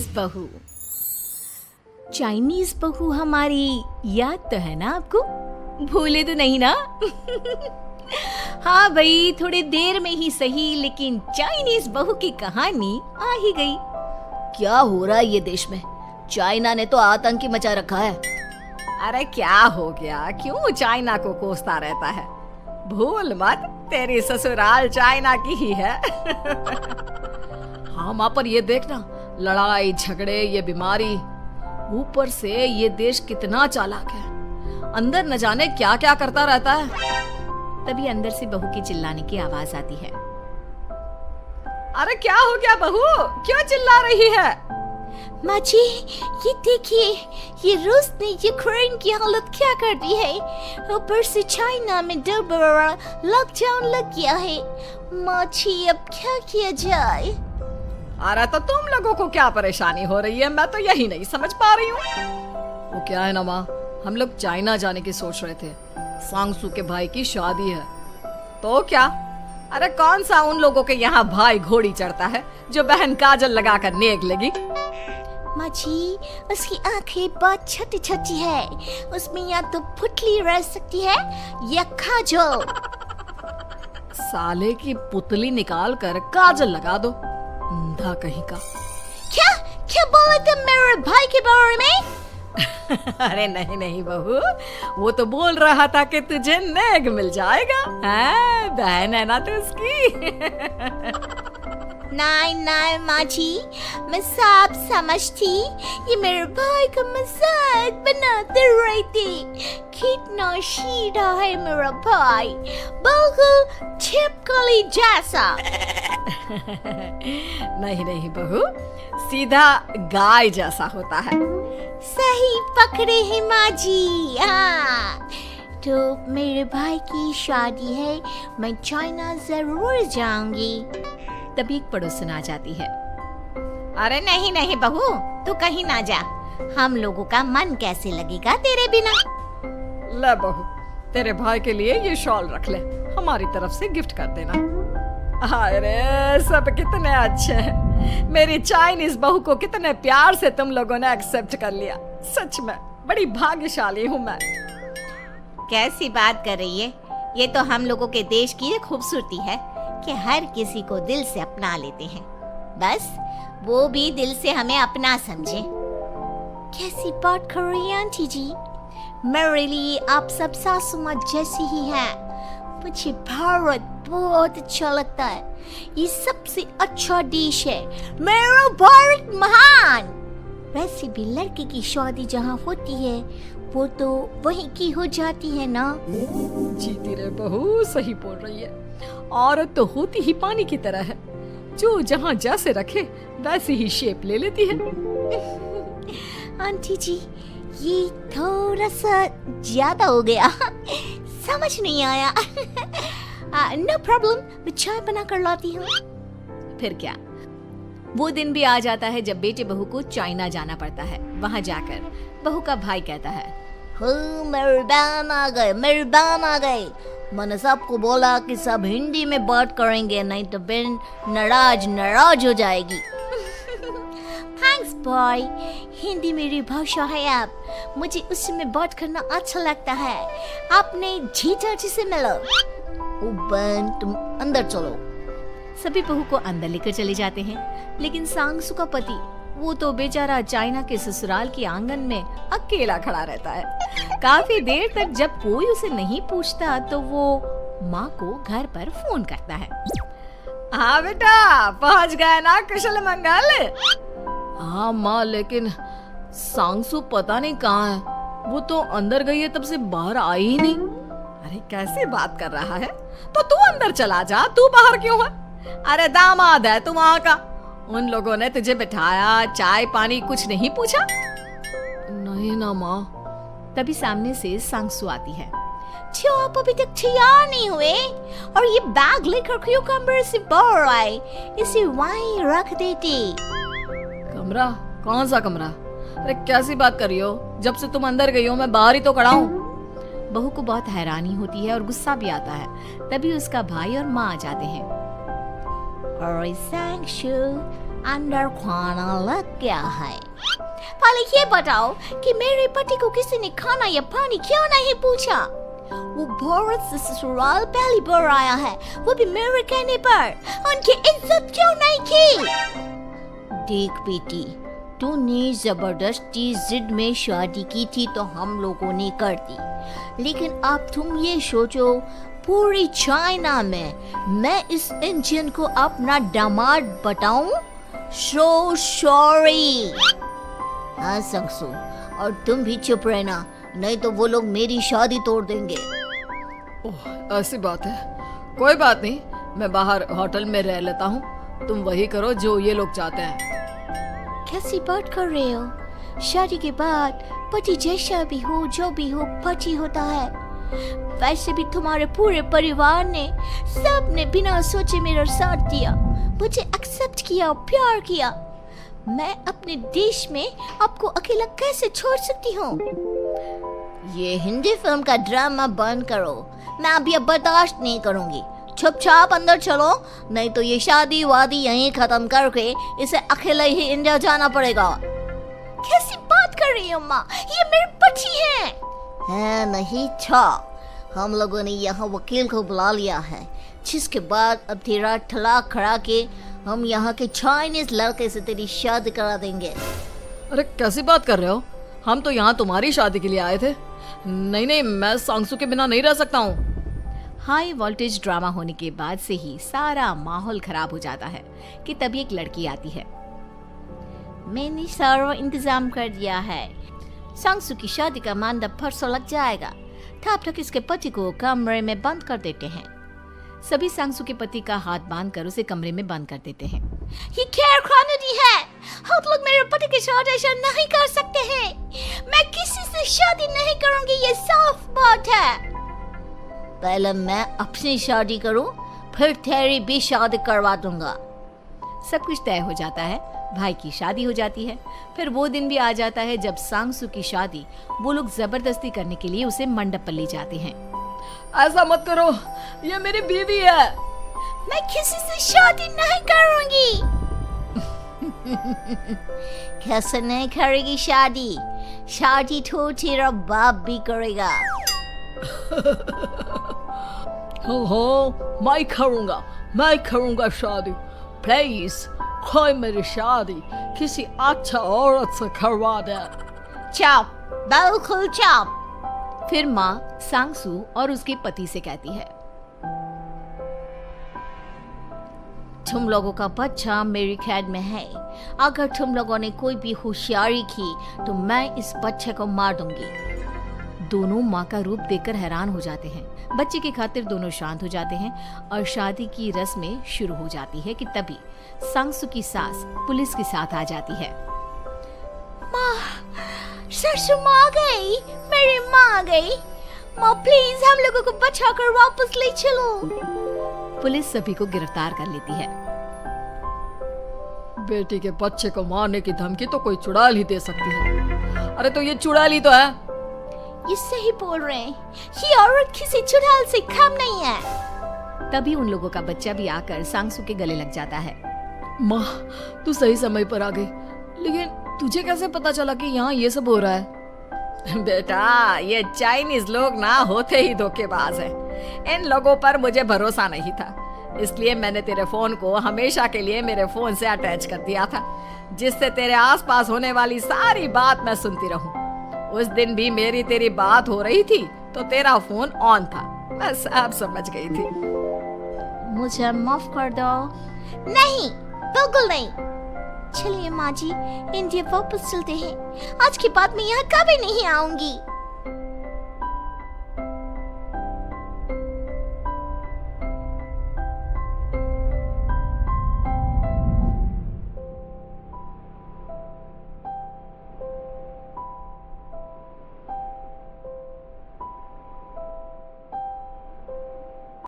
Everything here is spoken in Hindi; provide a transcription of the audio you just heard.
चाइनीज बहू। चाइनीज बहू हमारी याद तो है ना आपको? भूले तो नहीं ना? हाँ भाई, थोड़ी देर में ही सही, लेकिन चाइनीज बहू की कहानी आ ही गई। क्या हो रहा है ये देश में? चाइना ने तो आतंक ही मचा रखा है। अरे क्या हो गया? क्यों चाइना को कोसता रहता है? भूल मत, तेरी ससुराल चाइना की ही है। हाँ माँ, पर ये देखना, लड़ाई झगड़े, ये बीमारी, ऊपर से ये देश कितना चालाक है। अंदर न जाने क्या क्या करता रहता है। तभी अंदर से बहू की चिल्लाने की आवाज आती है। अरे क्या हो गया बहू, क्यों चिल्ला रही है? माँ जी, ये देखिए, ये रूस ने यूक्रेन की हालत क्या कर दी है। ऊपर से चाइना में दोबारा लॉकडाउन लग गया है। माँ जी, अब क्या किया जाए? अरे तो तुम लोगों को क्या परेशानी हो रही है? मैं तो यही नहीं समझ पा रही हूँ। वो क्या है ना माँ, हम लोग चाइना जाने की सोच रहे थे। सांगसू के भाई की शादी है। तो क्या? अरे कौन सा उन लोगों के यहाँ भाई घोड़ी चढ़ता है जो बहन काजल लगाकर नेक लगी? माँ जी, उसकी आंखें बहुत छोटी छोटी है, उसमें या तो पुतली रह सकती है या काजल। साले की पुतली निकाल कर काजल लगा दो, अंधा कहीं का। क्या क्या बोले तुम मेरे भाई के बारे में? अरे नहीं नहीं बहू, वो तो बोल रहा था कि तुझे नेग मिल जाएगा। बहन है ना तू उसकी। नहीं नहीं माँ जी, मैं सब समझती, ये मेरे भाई का मजाक बनाते रहते। कितना सीधा है मेरा भाई, बिल्कुल छिपकली जैसा। नहीं नहीं बहू, सीधा गाय जैसा होता है। सही पकड़े हैं माँ जी। हाँ, तो मेरे भाई की शादी है, मैं चाइना जरूर जाऊंगी। तभी एक पड़ोसन आ जाती है। अरे नहीं नहीं बहू, तू कहीं ना जा, हम लोगों का मन कैसे लगेगा तेरे बिना। ले बहू, तेरे भाई के लिए ये शॉल रख ले, हमारी तरफ से गिफ्ट कर देना। अरे सब कितने अच्छे हैं। मेरी चाइनीज बहू को कितने प्यार से तुम लोगों ने एक्सेप्ट कर लिया। सच में बड़ी भाग्यशाली हूँ मैं। कैसी बात कर रही है? ये तो हम लोगों के देश की खूबसूरती है कि हर किसी को दिल से अपना लेते हैं, बस वो भी दिल से हमें अपना समझे। कैसी बात कर रही हैं आंटी जी? मेरे लिए आप सब सासू माँ जैसी ही हैं। मुझे भारत बहुत अच्छा लगता है, ये सबसे अच्छा देश है। मेरा भारत महान। वैसे भी लड़के की शादी जहाँ होती है वो तो वहीं की हो जाती है ना। जीती रे बहू, सही बोल रही है। औरत तो होती ही पानी की तरह है, जो जहाँ जैसे रखे वैसी ही शेप ले लेती है। आंटी जी, ये थोड़ा सा ज्यादा हो गया, समझ नहीं आया। नो प्रॉब्लम, मैं चाय बना कर लाती हूँ। फिर क्या, वो दिन भी आ जाता है जब बेटे बहू को चाइना जाना पड़ता है। वहाँ जाकर बहू का भाई कहता है, मेरे बहन आ गए, मेरे बहन आ गए। मैंने सबको बोला कि सब हिंदी में बात करेंगे, नहीं तो बहन नाराज हो जाएगी। थैंक्स बॉय, हिंदी मेरी भाषा है। आप मुझे उसमें बात करना अच्छा लगता है। आपने जीजा जी से मिलो। ओ बहन, तुम अंदर चलो। सभी बहू को अंदर लेकर चले जाते हैं, लेकिन सांगसू का पति, वो तो बेचारा चाइना के ससुराल के आंगन में अकेला खड़ा रहता है। काफी देर तक जब कोई उसे नहीं पूछता तो वो माँ को घर पर फोन करता है। हाँ बेटा, पहुँच गए ना कुशल मंगल? हाँ माँ, लेकिन सांगसू पता नहीं कहाँ है। वो तो अंदर गई है, तब से बाहर आई ही नहीं। अरे कैसे बात कर रहा है? तो तू अंदर चला जा, तू बाहर क्यों है? अरे दामाद है तू वहाँ का, उन लोगों ने तुझे बिठाया, चाय पानी कुछ नहीं पूछा? नहीं ना माँ। तभी सामने से सांगसू आती है। क्यों आप अभी तक तैयार नहीं हुए? और ये बैग लेकर क्यों कमरे से बाहर आए? इसे वहीं रख देते। कमरा? कौन सा कमरा? अरे कैसी बात कर रही हो? जब से तुम अंदर गई हो मैं बाहर ही तो खड़ा हूँ। बहू को बहुत हैरानी होती है और गुस्सा भी आता है। तभी उसका भाई और माँ आ जाते हैं। अरे सांगसू, अंदर खाना लग गया है। पहले ये बताओ कि मेरे पति को किसी ने खाना या पानी क्यों नहीं पूछा? वो भारत से ससुराल पहली बार आया है, वो भी मेरे कहने पर। उनकी इज्जत क्यों नहीं की? देख बेटी, तूने जबरदस्ती जिद में शादी की थी तो हम लोगों ने कर दी, लेकिन अब तुम ये सोचो, पूरी चाइना में मैं इस इंडियन को अपना दामाद बताऊं? So sorry. हाँ संगसू, और तुम भी चुप रहना, नहीं तो वो लोग मेरी शादी तोड़ देंगे। ओह, ऐसी बात है। कोई बात नहीं, मैं बाहर होटल में रह लेता हूँ, तुम वही करो जो ये लोग चाहते हैं। कैसी बात कर रहे हो? शादी के बाद पति जैसा भी हो, जो भी हो, पति होता है। वैसे भी तुम्हारे पूरे परिवार ने, सबने बिना सोचे मेरा साथ दिया, मुझे एक्सेप्ट किया, प्यार किया। मैं अपने देश में आपको अकेला कैसे छोड़ सकती हूँ? ये हिंदी फिल्म का ड्रामा बंद करो, मैं अभी अब बर्दाश्त नहीं करूँगी। चुपचाप अंदर चलो, नहीं तो ये शादी वादी यहीं खत्म करके इसे अकेले ही इंडिया जाना पड़ेगा। कैसी बात कर रही हो माँ? ये मेरे पति हैं। है नहीं था, हम लोगों ने यहाँ वकील को बुला लिया है, जिसके बाद अब तेरा तलाक करा के हम यहाँ के चाइनीज लड़के से तेरी शादी करा देंगे। अरे कैसी बात कर रहे हो? हम तो यहाँ तुम्हारी शादी के लिए आए थे। नहीं नहीं, मैं सांगसू के बिना नहीं रह सकता हूँ। हाई वोल्टेज ड्रामा होने के बाद से ही सारा माहौल खराब हो जाता है कि तभी एक लड़की आती है। मैंने सारा इंतजाम कर दिया है, सांगसू की शादी का मंडप परसों लग जाएगा, तब तक इसके पति को कमरे में बंद कर देते हैं। सभी सांगसू के पति का हाथ बांधकर उसे कमरे में बंद कर देते हैं। ये क्या कानूनी है? आप लोग मेरे पति के साथ ऐसा नहीं कर सकते हैं। मैं किसी से शादी नहीं करूंगी, ये साफ बात है। पहले मैं अपनी शादी करूं, फिर तेरी भी शादी करवा दूंगा। सब कुछ तय हो जाता है, भाई की शादी हो जाती है। फिर वो दिन भी आ जाता है जब सांगसू की शादी वो लोग जबरदस्ती करने के लिए उसे मंडप पर ले जाते हैं। ऐसा मत करो, ये मेरी बीवी है। मैं किसी से शादी नहीं करूंगी। कैसे नहीं करेगी शादी? शादी तो तेरा बाप भी करेगा। हो, मैं करूंगा शादी। प्लीज कोई मेरी शादी किसी अच्छा औरत से करवा दे। चुप, बिल्कुल चुप। फिर माँ सांगसू और उसके पति से कहती है, तुम लोगों का बच्चा मेरी कैद में है। अगर तुम लोगों ने कोई भी होशियारी की तो मैं इस बच्चे को मार दूंगी। दोनों माँ का रूप देखकर हैरान हो जाते हैं। बच्चे की खातिर दोनों शांत हो जाते हैं और शादी की रस्में शुरू हो जाती है कि तभी सांगसू की सास पुलिस के साथ आ जाती है। माँ, सरसू माँ आ गई, मेरी माँ आ गई। माँ प्लीज हम लोगों को बचाकर वापस ले चलो। पुलिस सभी को गिरफ्तार कर लेती है। बेटी के बच्चे को मारने की धमकी तो कोई चुड़ैल ही दे सकती है। अरे तो ये चुड़ैल ही तो है। ये सही बोल रहे हैं, ये औरत किसी चुड़ैल से कम नहीं है। तभी उन लोगों का बच्चा भी आकर सांगसू के गले लग जाता है। माँ, तू सही समय पर आ गई, लेकिन तुझे कैसे पता चला कि यहाँ ये सब हो रहा है? बेटा, ये चाइनीज लोग ना होते ही धोखेबाज हैं। इन लोगों पर मुझे भरोसा नहीं था, इसलिए मैंने तेरे फोन को हमेशा के लिए मेरे फोन से अटैच कर दिया था, जिससे तेरे आसपास होने वाली सारी बात मैं सुनती रहूं। उस दिन भी मेरी तेरी बात हो रही थी तो तेरा फोन ऑन था, मैं सब समझ गई थी। मुझे माफ कर दो। नहीं, बिल्कुल नहीं। चलिए माँ जी, इंडिया वापस चलते हैं। आज के बाद मैं यहाँ कभी नहीं आऊंगी।